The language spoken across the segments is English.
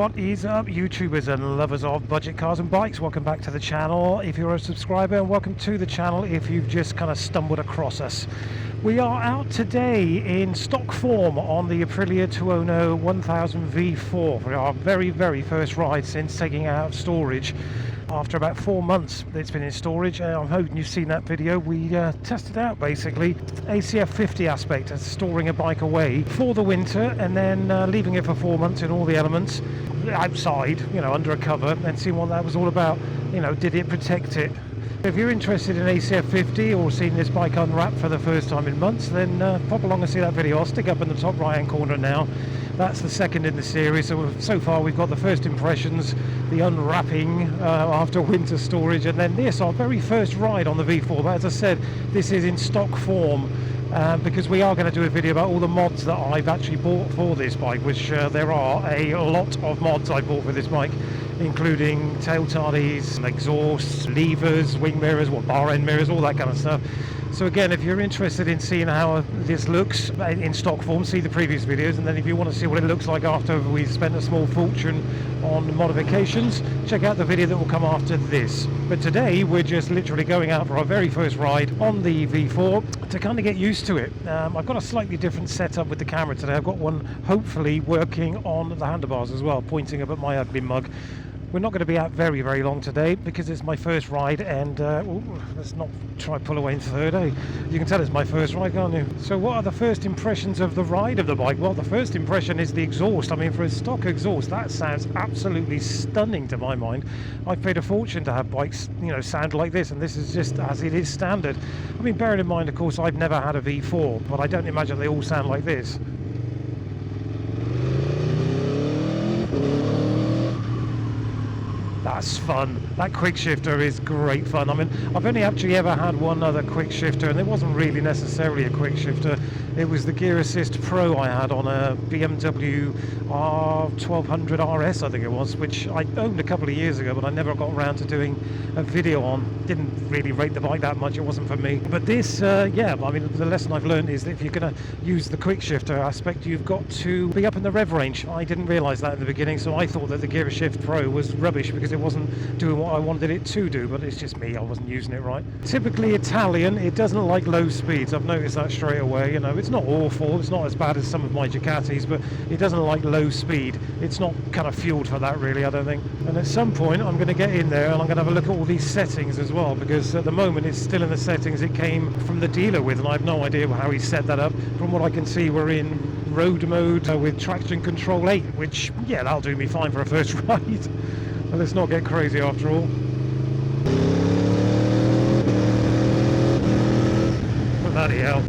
What is up, YouTubers and lovers of budget cars and bikes? Welcome back to the channel if you're a subscriber, and welcome to the channel if you've just kind of stumbled across us. We are out today in stock form on the Aprilia Tuono 1000 V4 for our very first ride since taking it out of storage. After about 4 months it's been in storage, I'm hoping you've seen that video. We tested out basically ACF 50 aspect, storing a bike away for the winter and then leaving it for 4 months in all the elements outside, you know, under a cover, and seeing what that was all about. You know, did it protect it? If you're interested in ACF 50 or seeing this bike unwrapped for the first time in months, then pop along and see that video. I'll stick up in the top right hand corner now. That's the second in the series. So far we've got the first impressions, the unwrapping after winter storage, and then this, our very first ride on the V4. But as I said, this is in stock form because we are going to do a video about all the mods that I've actually bought for this bike, which there are a lot of mods I bought for this bike, including tail tardies, exhausts, levers, wing mirrors, bar end mirrors, all that kind of stuff. So again, if you're interested in seeing how this looks in stock form, see the previous videos, and then if you want to see what it looks like after we spent a small fortune on modifications, check out the video that will come after this. But today we're just literally going out for our very first ride on the V4 to kind of get used to it. I've got a slightly different setup with the camera today. I've got one hopefully working on the handlebars as well, pointing up at my ugly mug. We're not going to be out very long today because it's my first ride, and let's not try pull away into third, eh? You can tell it's my first ride, can't you? So what are the first impressions of the ride of the bike? Well, the first impression is the exhaust. I mean, for a stock exhaust, that sounds absolutely stunning to my mind. I've paid a fortune to have bikes, you know, sound like this, and this is just as it is standard. I mean, bearing in mind, of course, I've never had a V4, but I don't imagine they all sound like this. That's fun. That quick shifter is great fun. I mean, I've only actually ever had one other quick shifter, and it wasn't really necessarily a quick shifter. It was the Gear Assist Pro I had on a BMW R1200 RS, I think it was, which I owned a couple of years ago, but I never got around to doing a video on. Didn't really rate the bike that much, it wasn't for me. But this, yeah, I mean, the lesson I've learned is that if you're going to use the quick shifter aspect, you've got to be up in the rev range. I didn't realise that in the beginning, so I thought that the Gear Shift Pro was rubbish because it wasn't doing what I wanted it to do, but it's just me, I wasn't using it right. Typically Italian, it doesn't like low speeds. I've noticed that straight away. You know, it's not awful, it's not as bad as some of my Ducatis, but it doesn't like low speed. It's not kind of fueled for that really, I don't think. And at some point I'm going to get in there and I'm going to have a look at all these settings as well, because at the moment it's still in the settings it came from the dealer with, and I have no idea how he set that up. From what I can see, we're in road mode with traction control 8, which, yeah, that'll do me fine for a first ride. But let's not get crazy after all. Bloody hell.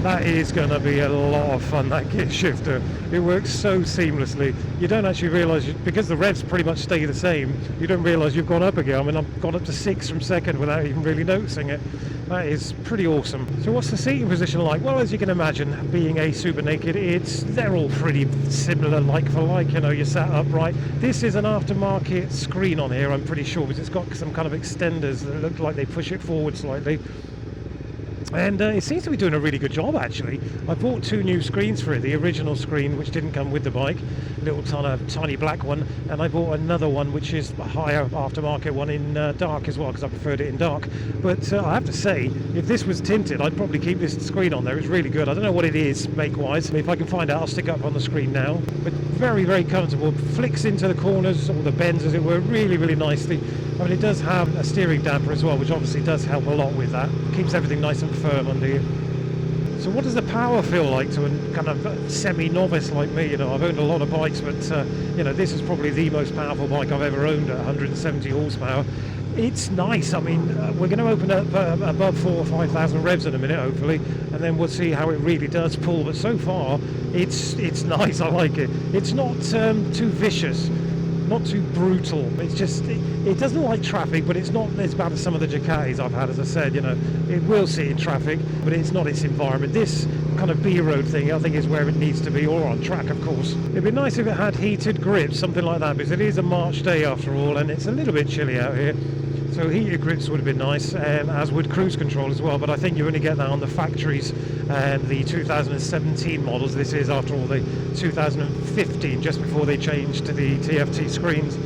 That is going to be a lot of fun, that gear shifter. It works so seamlessly. You don't actually realise, because the revs pretty much stay the same, you don't realise you've gone up again. I mean, I've gone up to 6 from second without even really noticing it. That is pretty awesome. So what's the seating position like? Well, as you can imagine, being a super naked, they're all pretty similar, like for like. You know, you're sat upright. This is an aftermarket screen on here, I'm pretty sure, because it's got some kind of extenders that look like they push it forward slightly. And it seems to be doing a really good job, actually. I bought 2 new screens for it. The original screen, which didn't come with the bike, little tiny black one, and I bought another one, which is a higher aftermarket one in dark as well, because I preferred it in dark. But I have to say, if this was tinted, I'd probably keep this screen on there. It's really good. I don't know what it is, make-wise. If I can find out, I'll stick it up on the screen now. But very comfortable. Flicks into the corners, or the bends, as it were, really nicely. I mean, it does have a steering damper as well, which obviously does help a lot with that. Keeps everything nice and firm under you. So what does the power feel like to a kind of semi-novice like me? You know, I've owned a lot of bikes, but you know, this is probably the most powerful bike I've ever owned at 170 horsepower. It's nice. I mean, we're going to open up above 4,000 or 5,000 revs in a minute, hopefully, and then we'll see how it really does pull. But so far, it's nice. I like it. It's not too vicious, not too brutal. It's just, it doesn't like traffic, but it's not as bad as some of the Ducatis I've had. As I said, you know, it will sit in traffic, but it's not its environment. This kind of B-road thing, I think, is where it needs to be, or on track, of course. It'd be nice if it had heated grips, something like that, because it is a March day after all, and it's a little bit chilly out here. So heated grips would have been nice, as would cruise control as well, but I think you only get that on the factories and the 2017 models. This is, after all, the 2015, just before they changed to the TFT screens.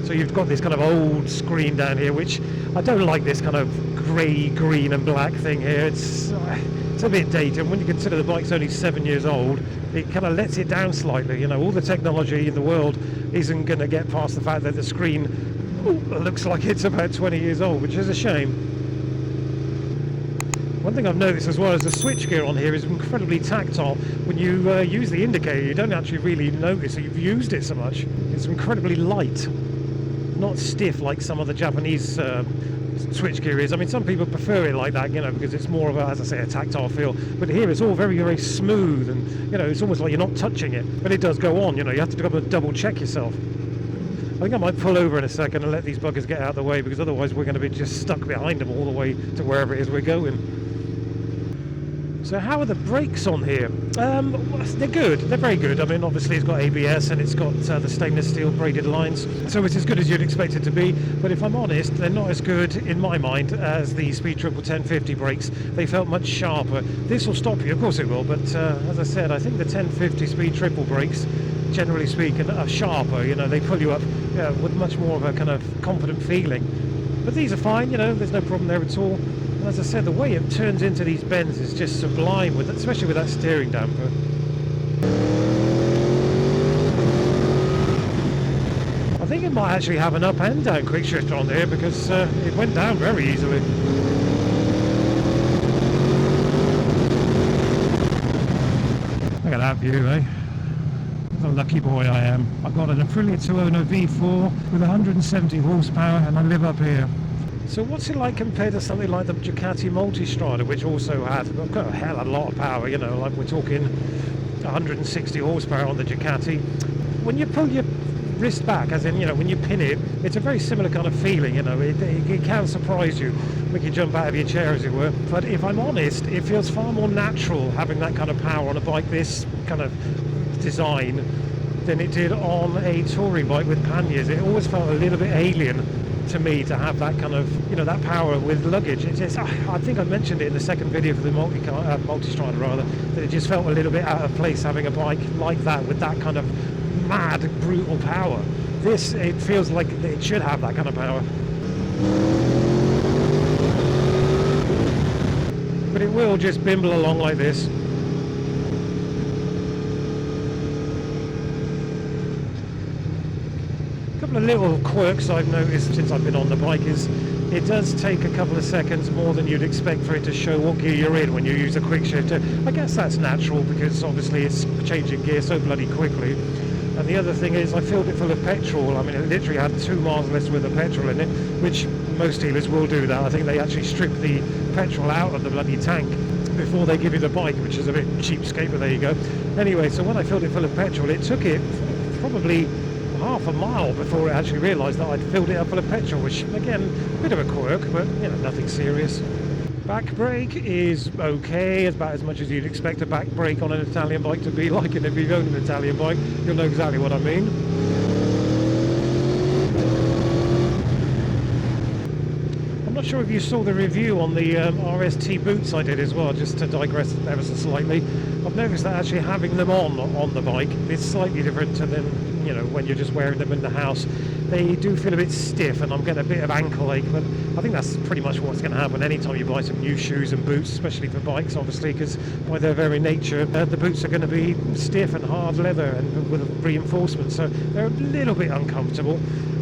So you've got this kind of old screen down here, which I don't like, this kind of grey, green and black thing here. It's a bit dated. When you consider the bike's only 7 years old, it kind of lets it down slightly. You know, all the technology in the world isn't going to get past the fact that the screen looks like it's about 20 years old, which is a shame. One thing I've noticed as well is the switchgear on here is incredibly tactile. When you use the indicator, you don't actually really notice that you've used it so much. It's incredibly light, not stiff like some of the Japanese switchgear is. I mean, some people prefer it like that, you know, because it's more of a, as I say, a tactile feel. But here it's all very, very smooth, and you know, it's almost like you're not touching it. But it does go on. You know, you have to double check yourself. I think I might pull over in a second and let these buggers get out of the way, because otherwise we're going to be just stuck behind them all the way to wherever it is we're going. So how are the brakes on here? They're good. They're very good. I mean, obviously it's got ABS and it's got the stainless steel braided lines, so it's as good as you'd expect it to be. But if I'm honest, they're not as good in my mind as the Speed Triple 1050 brakes. They felt much sharper. This will stop you, of course it will, but as I said, I think the 1050 Speed Triple brakes, generally speaking, are sharper. You know, they pull you up with much more of a kind of confident feeling. But these are fine, you know, there's no problem there at all. And as I said, the way it turns into these bends is just sublime, with, especially with that steering damper. I think it might actually have an up and down quick shifter on there, because it went down very easily. Look at that view, eh? What a lucky boy I am. I've got an Aprilia Tuono V4 with 170 horsepower, and I live up here. So what's it like compared to something like the Ducati Multistrada, which also had got a hell of a lot of power, you know, like we're talking 160 horsepower on the Ducati. When you pull your wrist back, as in, you know, when you pin it, it's a very similar kind of feeling, you know, it can surprise you, make you jump out of your chair, as it were. But if I'm honest, it feels far more natural having that kind of power on a bike this kind of design than it did on a touring bike with panniers. It always felt a little bit alien to me to have that kind of, you know, that power with luggage. I think I mentioned it in the second video for the Multistrada rather, that it just felt a little bit out of place having a bike like that with that kind of mad, brutal power. This, it feels like it should have that kind of power. But it will just bimble along like this. A couple of little quirks I've noticed since I've been on the bike is it does take a couple of seconds more than you'd expect for it to show what gear you're in when you use a quick shifter. I guess that's natural, because obviously it's changing gear so bloody quickly. And the other thing is, I filled it full of petrol. I mean, it literally had 2 miles less worth of petrol in it, which most dealers will do that. I think they actually strip the petrol out of the bloody tank before they give you the bike, which is a bit cheapskate, but there you go. Anyway, so when I filled it full of petrol, it took it probably half a mile before it actually realised that I'd filled it up full of petrol, which, again, a bit of a quirk, but, you know, nothing serious. Back brake is okay, about as much as you'd expect a back brake on an Italian bike to be like, and if you've owned an Italian bike, you'll know exactly what I mean. I'm not sure if you saw the review on the RST boots I did as well, just to digress ever so slightly. I've noticed that actually having them on the bike is slightly different to them, you know, when you're just wearing them in the house. They do feel a bit stiff, and I'm getting a bit of ankle ache, but I think that's pretty much what's going to happen anytime you buy some new shoes and boots, especially for bikes, obviously, because by their very nature, the boots are going to be stiff and hard leather and with reinforcement, so they're a little bit uncomfortable.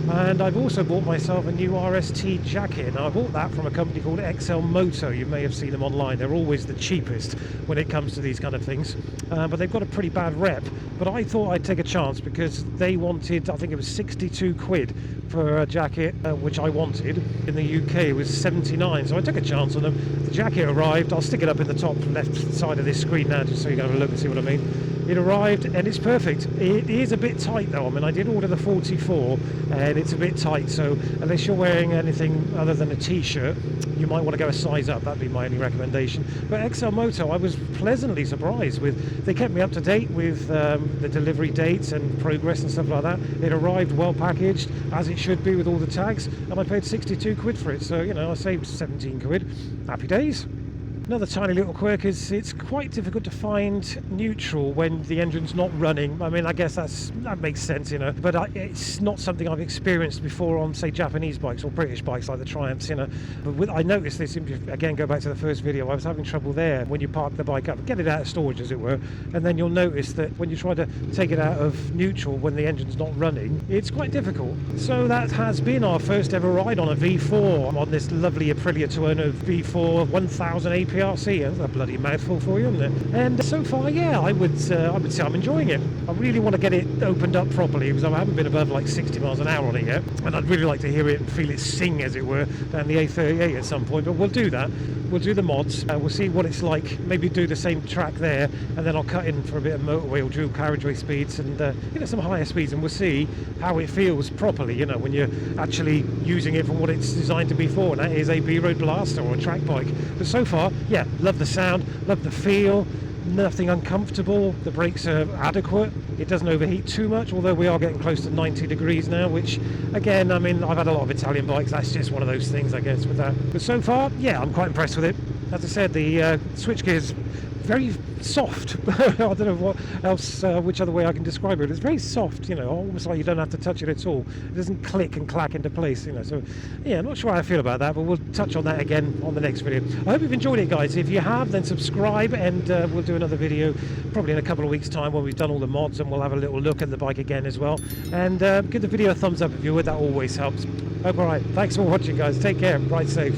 And I've also bought myself a new RST jacket. Now, I bought that from a company called XL Moto. You may have seen them online. They're always the cheapest when it comes to these kind of things, but they've got a pretty bad rep. But I thought I'd take a chance, because they wanted, I think it was 62 quid for a jacket, which I wanted. In the UK it was 79, so I took a chance on them. The jacket arrived. I'll stick it up in the top left side of this screen now, just so you can have a look and see what I mean. It arrived and it's perfect. It is a bit tight though. I mean, I did order the 44 and it's a bit tight, so unless you're wearing anything other than a t-shirt, you might want to go a size up. That'd be my only recommendation. But XL Moto, I was pleasantly surprised with. They kept me up to date with the delivery dates and progress and stuff like that. It arrived well packaged, as it should be, with all the tags, and I paid 62 quid for it, so you know, I saved 17 quid. Happy days. Another tiny little quirk is it's quite difficult to find neutral when the engine's not running. I mean, I guess that makes sense, you know, but it's not something I've experienced before on, say, Japanese bikes or British bikes like the Triumphs, you know. But I noticed this, again, go back to the first video, I was having trouble there when you park the bike up, get it out of storage, as it were, and then you'll notice that when you try to take it out of neutral when the engine's not running, it's quite difficult. So that has been our first ever ride on a V4 on this lovely Aprilia Tuono V4 1000 APRC. That's a bloody mouthful for you, isn't it? And so far, yeah, I would say I'm enjoying it. I really want to get it opened up properly because I haven't been above like 60 miles an hour on it yet, and I'd really like to hear it and feel it sing, as it were, down the A38 at some point. But we'll do that. We'll do the mods. We'll see what it's like. Maybe do the same track there, and then I'll cut in for a bit of motorway or dual carriageway speeds, and you know, some higher speeds, and we'll see how it feels properly. You know, when you're actually using it for what it's designed to be for, and that is a B-road blaster or a track bike. But so far, yeah, love the sound, love the feel. Nothing uncomfortable. The brakes are adequate. It doesn't overheat too much, although we are getting close to 90 degrees now, which again, I mean, I've had a lot of Italian bikes, that's just one of those things, I guess, with that. But so far, yeah, I'm quite impressed with it. As I said, the switch gear's very soft. I don't know what else, which other way I can describe it. It's very soft, you know, almost like you don't have to touch it at all. It doesn't click and clack into place, you know. So yeah, not sure how I feel about that, but we'll touch on that again on the next video. I hope you've enjoyed it, guys. If you have, then subscribe, and we'll do another video probably in a couple of weeks' time when we've done all the mods, and we'll have a little look at the bike again as well. And give the video a thumbs up if you would, that always helps. All right, thanks for watching, guys. Take care, ride safe.